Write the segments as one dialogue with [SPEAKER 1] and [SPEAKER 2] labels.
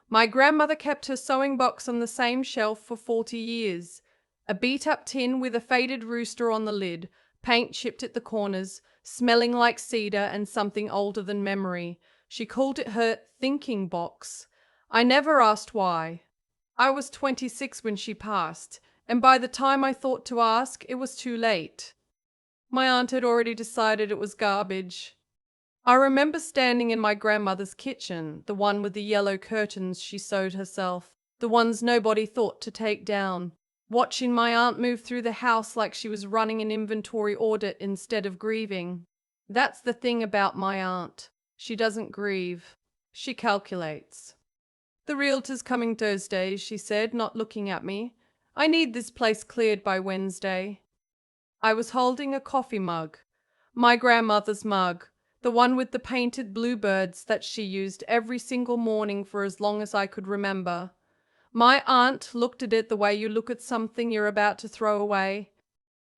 [SPEAKER 1] My grandmother kept her sewing box on the same shelf for 40 years. A beat-up tin with a faded rooster on the lid, paint chipped at the corners, smelling like cedar and something older than memory. She called it her thinking box. I never asked why. I was 26 when she passed, and by the time I thought to ask, it was too late. My aunt had already decided it was garbage. I remember standing in my grandmother's kitchen, the one with the yellow curtains she sewed herself, the ones nobody thought to take down, watching my aunt move through the house like she was running an inventory audit instead of grieving. That's the thing about my aunt. She doesn't grieve. She calculates. "The realtor's coming Thursday," she said, not looking at me. "I need this place cleared by Wednesday." I was holding a coffee mug. My grandmother's mug. The one with the painted bluebirds that she used every single morning for as long as I could remember. My aunt looked at it the way you look at something you're about to throw away.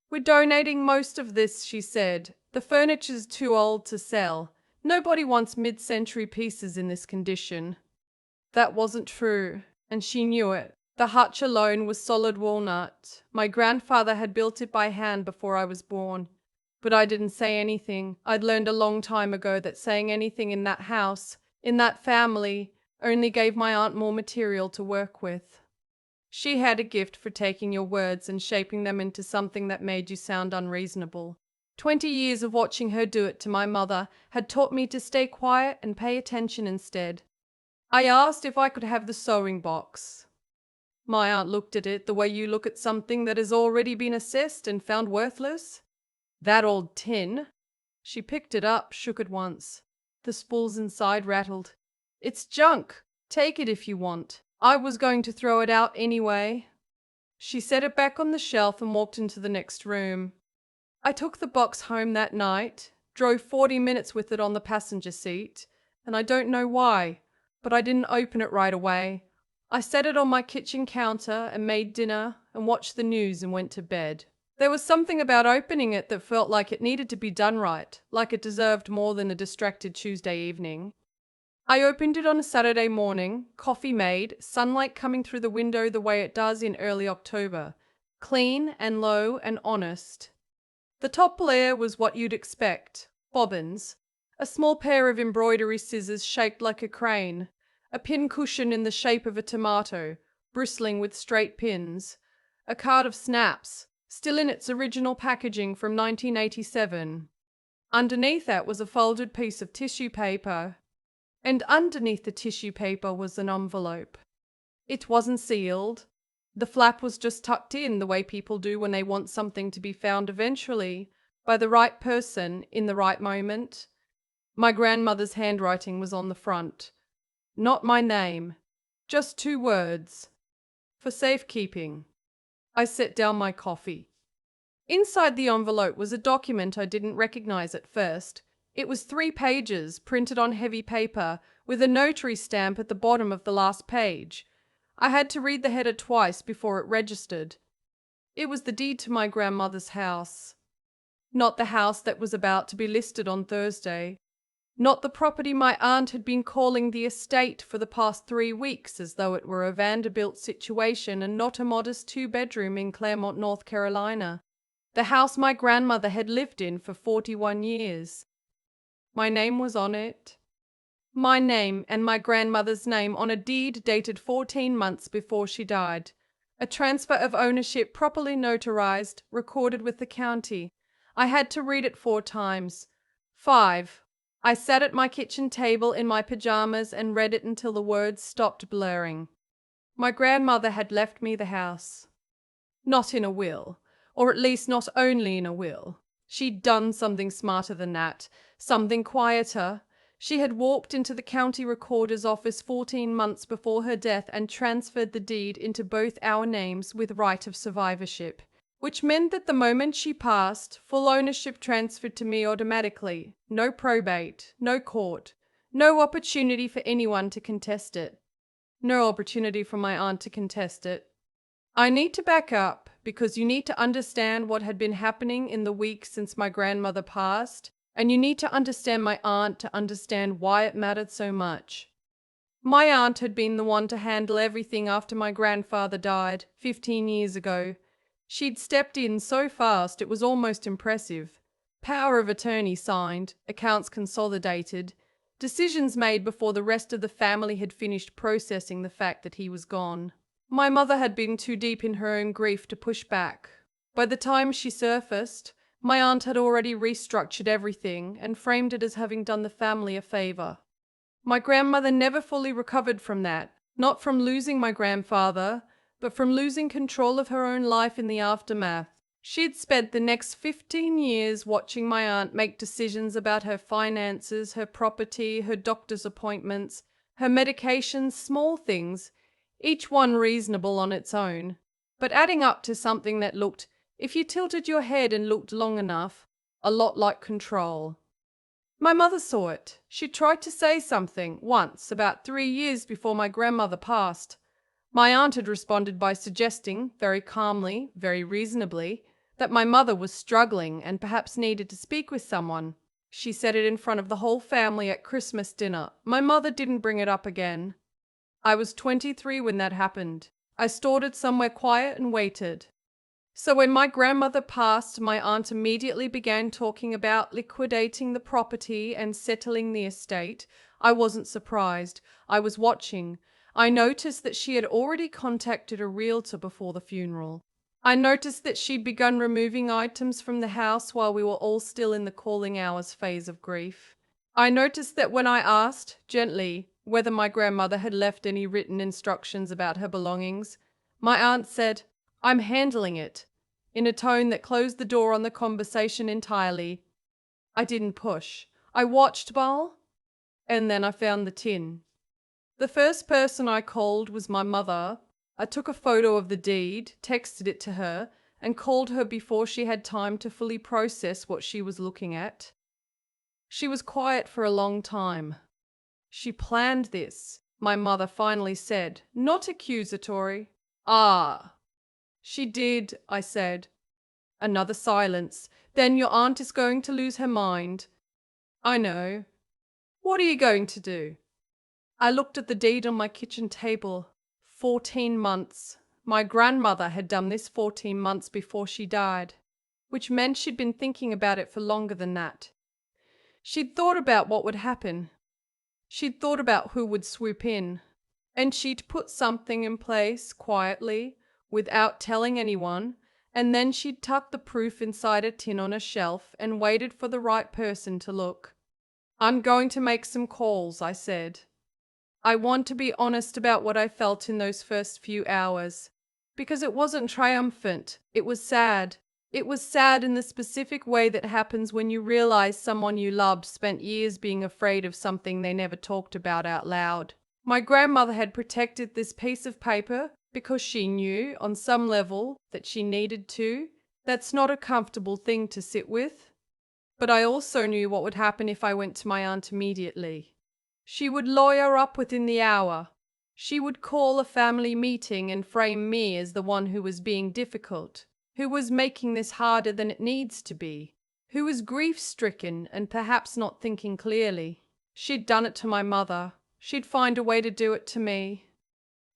[SPEAKER 1] "We're donating most of this," she said. "The furniture's too old to sell. Nobody wants mid-century pieces in this condition." That wasn't true, and she knew it. The hutch alone was solid walnut. My grandfather had built it by hand before I was born. But I didn't say anything. I'd learned a long time ago that saying anything in that house, in that family, only gave my aunt more material to work with. She had a gift for taking your words and shaping them into something that made you sound unreasonable. 20 years of watching her do it to my mother had taught me to stay quiet and pay attention instead. I asked if I could have the sewing box. My aunt looked at it the way you look at something that has already been assessed and found worthless. "That old tin." She picked it up, shook it once. The spools inside rattled. "It's junk. Take it if you want. I was going to throw it out anyway." She set it back on the shelf and walked into the next room. I took the box home that night, drove 40 minutes with it on the passenger seat, and I don't know why, but I didn't open it right away. I set it on my kitchen counter and made dinner and watched the news and went to bed. There was something about opening it that felt like it needed to be done right, like it deserved more than a distracted Tuesday evening. I opened it on a Saturday morning, coffee made, sunlight coming through the window the way it does in early October, clean and low and honest. The top layer was what you'd expect: bobbins, a small pair of embroidery scissors shaped like a crane, a pin cushion in the shape of a tomato, bristling with straight pins, a card of snaps, still in its original packaging from 1987. Underneath that was a folded piece of tissue paper, and underneath the tissue paper was an envelope. It wasn't sealed. The flap was just tucked in the way people do when they want something to be found eventually, by the right person, in the right moment. My grandmother's handwriting was on the front. Not my name, just 2 words. "For safekeeping." I set down my coffee. Inside the envelope was a document I didn't recognize at first. It was 3 pages, printed on heavy paper, with a notary stamp at the bottom of the last page. I had to read the header twice before it registered. It was the deed to my grandmother's house. Not the house that was about to be listed on Thursday. Not the property my aunt had been calling the estate for the past 3 weeks, as though it were a Vanderbilt situation and not a modest 2-bedroom in Claremont, North Carolina. The house my grandmother had lived in for 41 years. My name was on it. My name and my grandmother's name on a deed dated 14 months before she died. A transfer of ownership properly notarized, recorded with the county. I had to read it 4 times. 5. I sat at my kitchen table in my pajamas and read it until the words stopped blurring. My grandmother had left me the house. Not in a will, or at least not only in a will. She'd done something smarter than that, something quieter. She had walked into the county recorder's office 14 months before her death and transferred the deed into both our names with right of survivorship, which meant that the moment she passed, full ownership transferred to me automatically. No probate, no court, no opportunity for anyone to contest it. No opportunity for my aunt to contest it. I need to back up, because you need to understand what had been happening in the weeks since my grandmother passed, and you need to understand my aunt to understand why it mattered so much. My aunt had been the one to handle everything after my grandfather died 15 years ago. She'd stepped in so fast it was almost impressive. Power of attorney signed, accounts consolidated, decisions made before the rest of the family had finished processing the fact that he was gone. My mother had been too deep in her own grief to push back. By the time she surfaced, my aunt had already restructured everything and framed it as having done the family a favor. My grandmother never fully recovered from that, not from losing my grandfather, but from losing control of her own life in the aftermath. She'd spent the next 15 years watching my aunt make decisions about her finances, her property, her doctor's appointments, her medications, small things, each one reasonable on its own, but adding up to something that looked, if you tilted your head and looked long enough, a lot like control. My mother saw it. She tried to say something once, about 3 years before my grandmother passed. My aunt had responded by suggesting, very calmly, very reasonably, that my mother was struggling and perhaps needed to speak with someone. She said it in front of the whole family at Christmas dinner. My mother didn't bring it up again. I was 23 when that happened. I stored it somewhere quiet and waited. So when my grandmother passed, my aunt immediately began talking about liquidating the property and settling the estate. I wasn't surprised. I was watching. I noticed that she had already contacted a realtor before the funeral. I noticed that she'd begun removing items from the house while we were all still in the calling hours phase of grief. I noticed that when I asked, gently, whether my grandmother had left any written instructions about her belongings, my aunt said, "I'm handling it," in a tone that closed the door on the conversation entirely. I didn't push. I watched Bal, and then I found the tin. The first person I called was my mother. I took a photo of the deed, texted it to her, and called her before she had time to fully process what she was looking at. She was quiet for a long time. "She planned this," my mother finally said, not accusatory. "Ah." "She did," I said. Another silence. "Then your aunt is going to lose her mind." "I know." "What are you going to do?" I looked at the deed on my kitchen table. 14 months. My grandmother had done this 14 months before she died, which meant she'd been thinking about it for longer than that. She'd thought about what would happen. She'd thought about who would swoop in. And she'd put something in place quietly, without telling anyone, and then she'd tucked the proof inside a tin on a shelf and waited for the right person to look. "I'm going to make some calls," I said. I want to be honest about what I felt in those first few hours, because it wasn't triumphant, it was sad. It was sad in the specific way that happens when you realize someone you loved spent years being afraid of something they never talked about out loud. My grandmother had protected this piece of paper because she knew, on some level, that she needed to. That's not a comfortable thing to sit with. But I also knew what would happen if I went to my aunt immediately. She would lawyer up within the hour. She would call a family meeting and frame me as the one who was being difficult, who was making this harder than it needs to be, who was grief-stricken and perhaps not thinking clearly. She'd done it to my mother. She'd find a way to do it to me.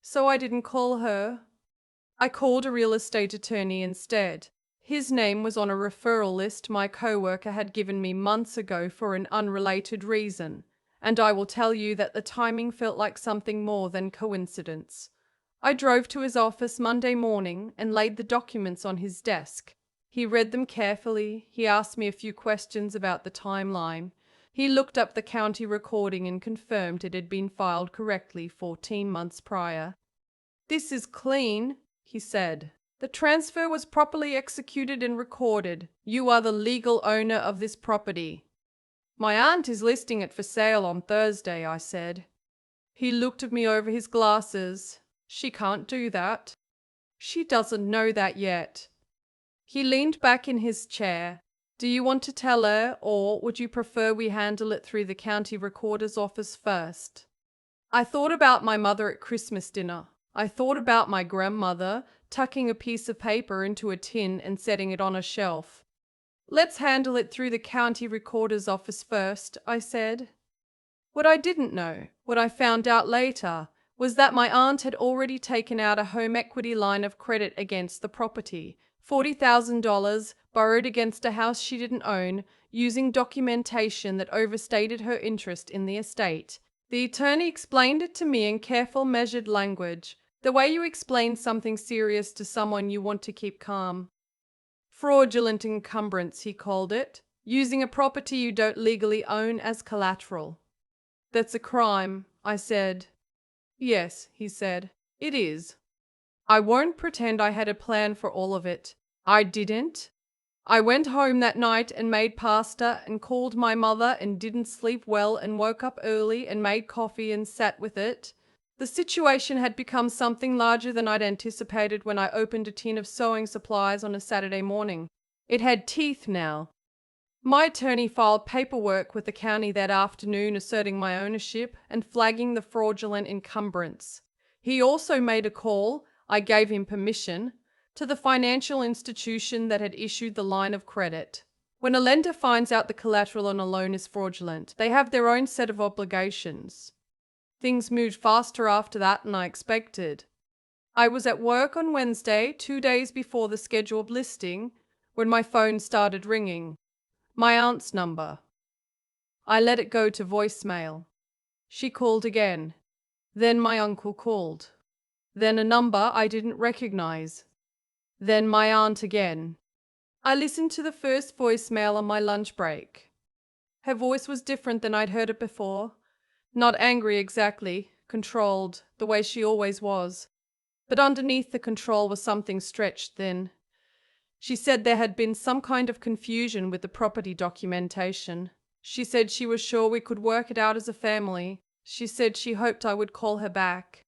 [SPEAKER 1] So I didn't call her. I called a real estate attorney instead. His name was on a referral list my coworker had given me months ago for an unrelated reason, and I will tell you that the timing felt like something more than coincidence. I drove to his office Monday morning and laid the documents on his desk. He read them carefully. He asked me a few questions about the timeline. He looked up the county recording and confirmed it had been filed correctly 14 months prior. "This is clean," he said. "The transfer was properly executed and recorded. You are the legal owner of this property." "My aunt is listing it for sale on Thursday," I said. He looked at me over his glasses. "She can't do that." "She doesn't know that yet." He leaned back in his chair. "Do you want to tell her, or would you prefer we handle it through the county recorder's office first?" I thought about my mother at Christmas dinner. I thought about my grandmother tucking a piece of paper into a tin and setting it on a shelf. "Let's handle it through the county recorder's office first," I said. What I didn't know, what I found out later, was that my aunt had already taken out a home equity line of credit against the property, $40,000 borrowed against a house she didn't own, using documentation that overstated her interest in the estate. The attorney explained it to me in careful, measured language, the way you explain something serious to someone you want to keep calm. Fraudulent encumbrance, he called it, using a property you don't legally own as collateral. That's a crime, I said. Yes, he said, it is. I won't pretend I had a plan for all of it. I didn't. I went home that night and made pasta and called my mother and didn't sleep well and woke up early and made coffee and sat with it. The situation had become something larger than I'd anticipated when I opened a tin of sewing supplies on a Saturday morning. It had teeth now. My attorney filed paperwork with the county that afternoon asserting my ownership and flagging the fraudulent encumbrance. He also made a call, I gave him permission, to the financial institution that had issued the line of credit. When a lender finds out the collateral on a loan is fraudulent, they have their own set of obligations. Things moved faster after that than I expected. I was at work on Wednesday, 2 days before the scheduled listing, when my phone started ringing. My aunt's number. I let it go to voicemail. She called again. Then my uncle called. Then a number I didn't recognize. Then my aunt again. I listened to the first voicemail on my lunch break. Her voice was different than I'd heard it before. Not angry exactly, controlled, the way she always was. But underneath the control was something stretched thin. She said there had been some kind of confusion with the property documentation. She said she was sure we could work it out as a family. She said she hoped I would call her back.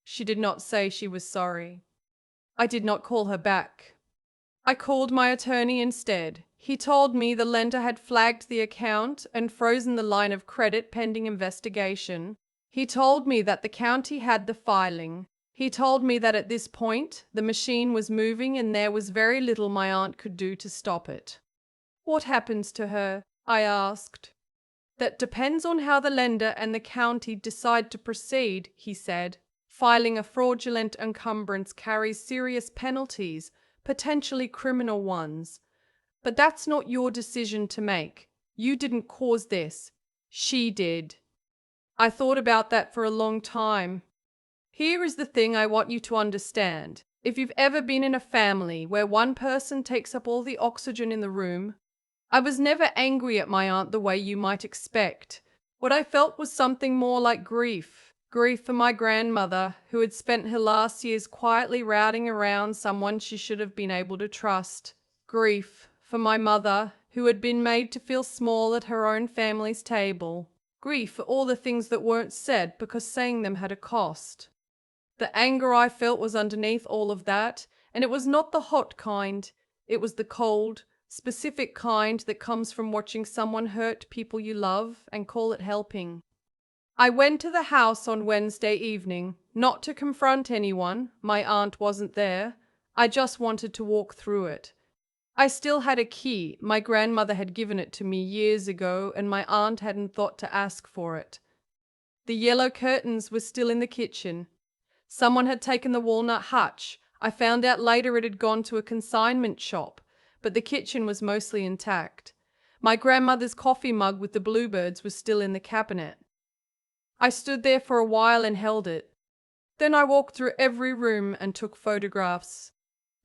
[SPEAKER 1] She did not say she was sorry. I did not call her back. I called my attorney instead. He told me the lender had flagged the account and frozen the line of credit pending investigation. He told me that the county had the filing. He told me that at this point, the machine was moving and there was very little my aunt could do to stop it. What happens to her? I asked. That depends on how the lender and the county decide to proceed, he said. Filing a fraudulent encumbrance carries serious penalties, potentially criminal ones. But that's not your decision to make. You didn't cause this. She did. I thought about that for a long time. Here is the thing I want you to understand. If you've ever been in a family where one person takes up all the oxygen in the room, I was never angry at my aunt the way you might expect. What I felt was something more like grief. Grief for my grandmother, who had spent her last years quietly routing around someone she should have been able to trust. Grief for my mother, who had been made to feel small at her own family's table. Grief for all the things that weren't said because saying them had a cost. The anger I felt was underneath all of that, and it was not the hot kind. It was the cold, specific kind that comes from watching someone hurt people you love and call it helping. I went to the house on Wednesday evening, not to confront anyone. My aunt wasn't there. I just wanted to walk through it. I still had a key. My grandmother had given it to me years ago, and my aunt hadn't thought to ask for it. The yellow curtains were still in the kitchen. Someone had taken the walnut hutch. I found out later it had gone to a consignment shop, but the kitchen was mostly intact. My grandmother's coffee mug with the bluebirds was still in the cabinet. I stood there for a while and held it. Then I walked through every room and took photographs.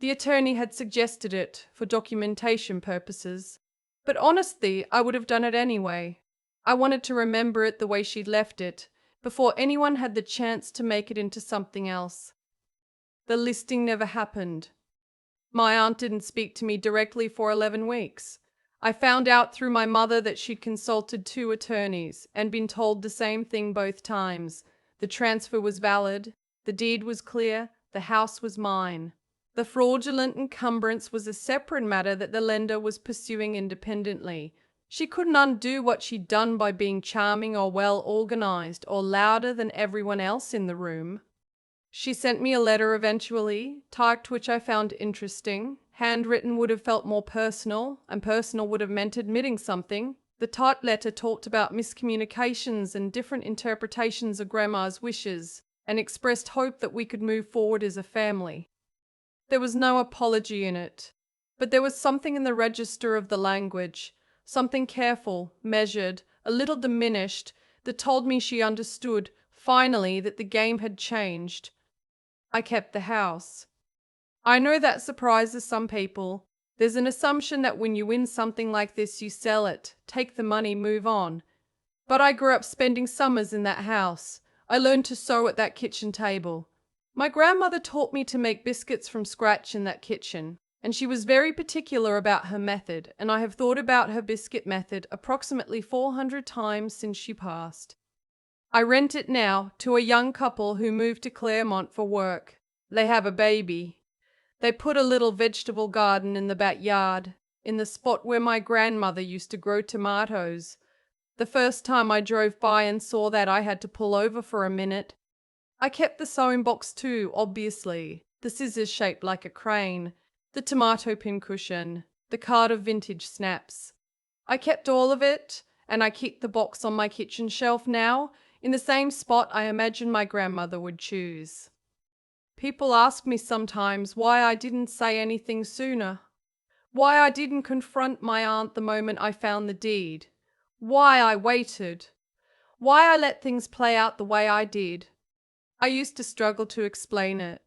[SPEAKER 1] The attorney had suggested it for documentation purposes, but honestly, I would have done it anyway. I wanted to remember it the way she'd left it, before anyone had the chance to make it into something else. The listing never happened. My aunt didn't speak to me directly for 11 weeks. I found out through my mother that she'd consulted 2 attorneys and been told the same thing both times. The transfer was valid, the deed was clear, the house was mine. The fraudulent encumbrance was a separate matter that the lender was pursuing independently. She couldn't undo what she'd done by being charming or well-organized or louder than everyone else in the room. She sent me a letter eventually, typed, which I found interesting. Handwritten would have felt more personal, and personal would have meant admitting something. The typed letter talked about miscommunications and different interpretations of Grandma's wishes and expressed hope that we could move forward as a family. There was no apology in it, but there was something in the register of the language, something careful, measured, a little diminished, that told me she understood, finally, that the game had changed. I kept the house. I know that surprises some people. There's an assumption that when you win something like this, you sell it, take the money, move on. But I grew up spending summers in that house. I learned to sew at that kitchen table. My grandmother taught me to make biscuits from scratch in that kitchen, and she was very particular about her method, and I have thought about her biscuit method approximately 400 times since she passed. I rent it now to a young couple who moved to Claremont for work. They have a baby. They put a little vegetable garden in the backyard, in the spot where my grandmother used to grow tomatoes. The first time I drove by and saw that, I had to pull over for a minute. I kept the sewing box too, obviously, the scissors shaped like a crane, the tomato pincushion, the card of vintage snaps. I kept all of it, and I keep the box on my kitchen shelf now, in the same spot I imagine my grandmother would choose. People ask me sometimes why I didn't say anything sooner, why I didn't confront my aunt the moment I found the deed, why I waited, why I let things play out the way I did. I used to struggle to explain it.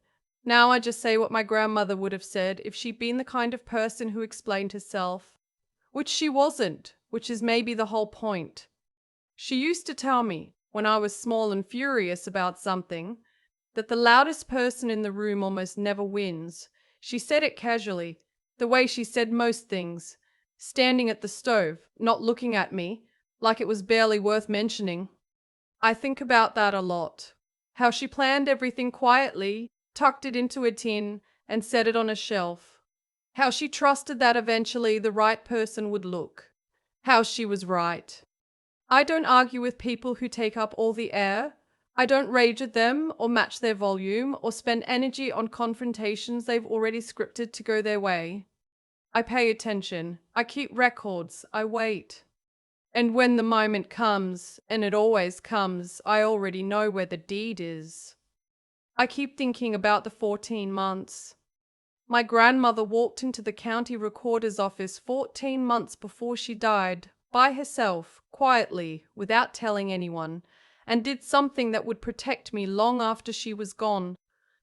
[SPEAKER 1] Now I just say what my grandmother would have said if she'd been the kind of person who explained herself, which she wasn't, which is maybe the whole point. She used to tell me, when I was small and furious about something, that the loudest person in the room almost never wins. She said it casually, the way she said most things, standing at the stove, not looking at me, like it was barely worth mentioning. I think about that a lot. How she planned everything quietly, tucked it into a tin, and set it on a shelf. How she trusted that eventually the right person would look. How she was right. I don't argue with people who take up all the air. I don't rage at them or match their volume or spend energy on confrontations they've already scripted to go their way. I pay attention. I keep records. I wait. And when the moment comes, and it always comes, I already know where the deed is. I keep thinking about the 14 months. My grandmother walked into the county recorder's office 14 months before she died, by herself, quietly, without telling anyone, and did something that would protect me long after she was gone.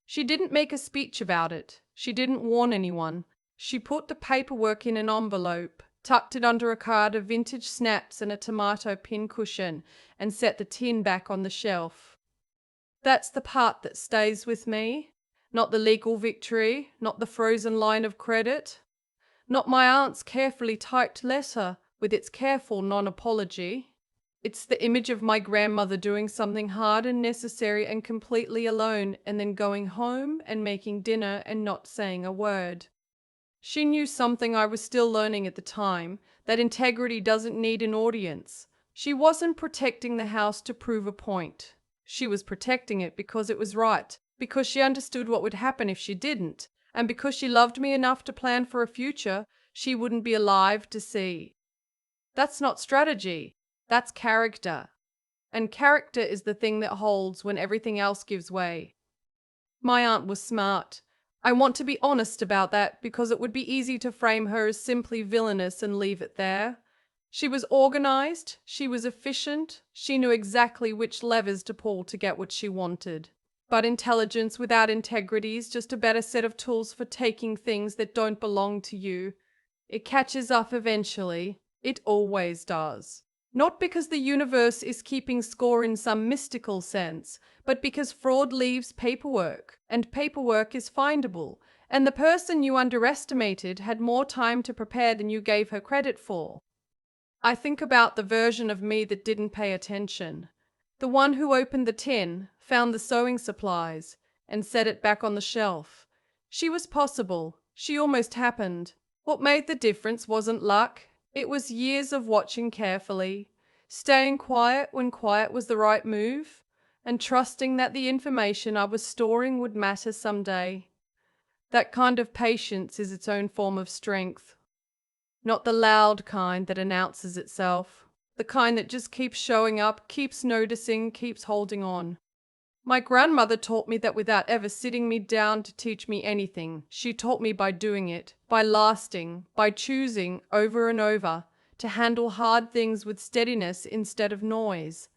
[SPEAKER 1] She didn't make a speech about it. She didn't warn anyone. She put the paperwork in an envelope, tucked it under a card of vintage snaps and a tomato pincushion, and set the tin back on the shelf. That's the part that stays with me. Not the legal victory, not the frozen line of credit, not my aunt's carefully typed letter with its careful non-apology. It's the image of my grandmother doing something hard and necessary and completely alone, and then going home and making dinner and not saying a word. She knew something I was still learning at the time, that integrity doesn't need an audience. She wasn't protecting the house to prove a point. She was protecting it because it was right, because she understood what would happen if she didn't, and because she loved me enough to plan for a future she wouldn't be alive to see. That's not strategy. That's character. And character is the thing that holds when everything else gives way. My aunt was smart. I want to be honest about that because it would be easy to frame her as simply villainous and leave it there. She was organized, she was efficient, she knew exactly which levers to pull to get what she wanted. But intelligence without integrity is just a better set of tools for taking things that don't belong to you. It catches up eventually. It always does. Not because the universe is keeping score in some mystical sense, but because fraud leaves paperwork, and paperwork is findable, and the person you underestimated had more time to prepare than you gave her credit for. I think about the version of me that didn't pay attention. The one who opened the tin, found the sewing supplies, and set it back on the shelf. She was possible. She almost happened. What made the difference wasn't luck. It was years of watching carefully, staying quiet when quiet was the right move, and trusting that the information I was storing would matter someday. That kind of patience is its own form of strength, not the loud kind that announces itself. the kind that just keeps showing up, keeps noticing, keeps holding on. My grandmother taught me that without ever sitting me down to teach me anything. She taught me by doing it, by lasting, by choosing over and over to handle hard things with steadiness instead of noise.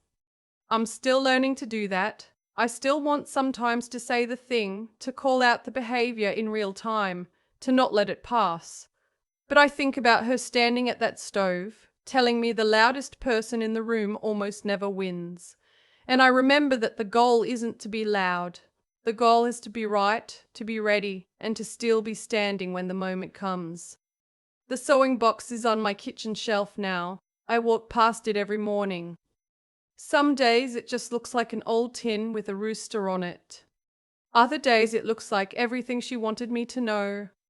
[SPEAKER 1] I'm still learning to do that. I still want sometimes to say the thing, to call out the behavior in real time, to not let it pass. But I think about her standing at that stove, telling me the loudest person in the room almost never wins. And I remember that the goal isn't to be loud. The goal is to be right, to be ready, and to still be standing when the moment comes. The sewing box is on my kitchen shelf now. I walk past it every morning. Some days it just looks like an old tin with a rooster on it. Other days it looks like everything she wanted me to know.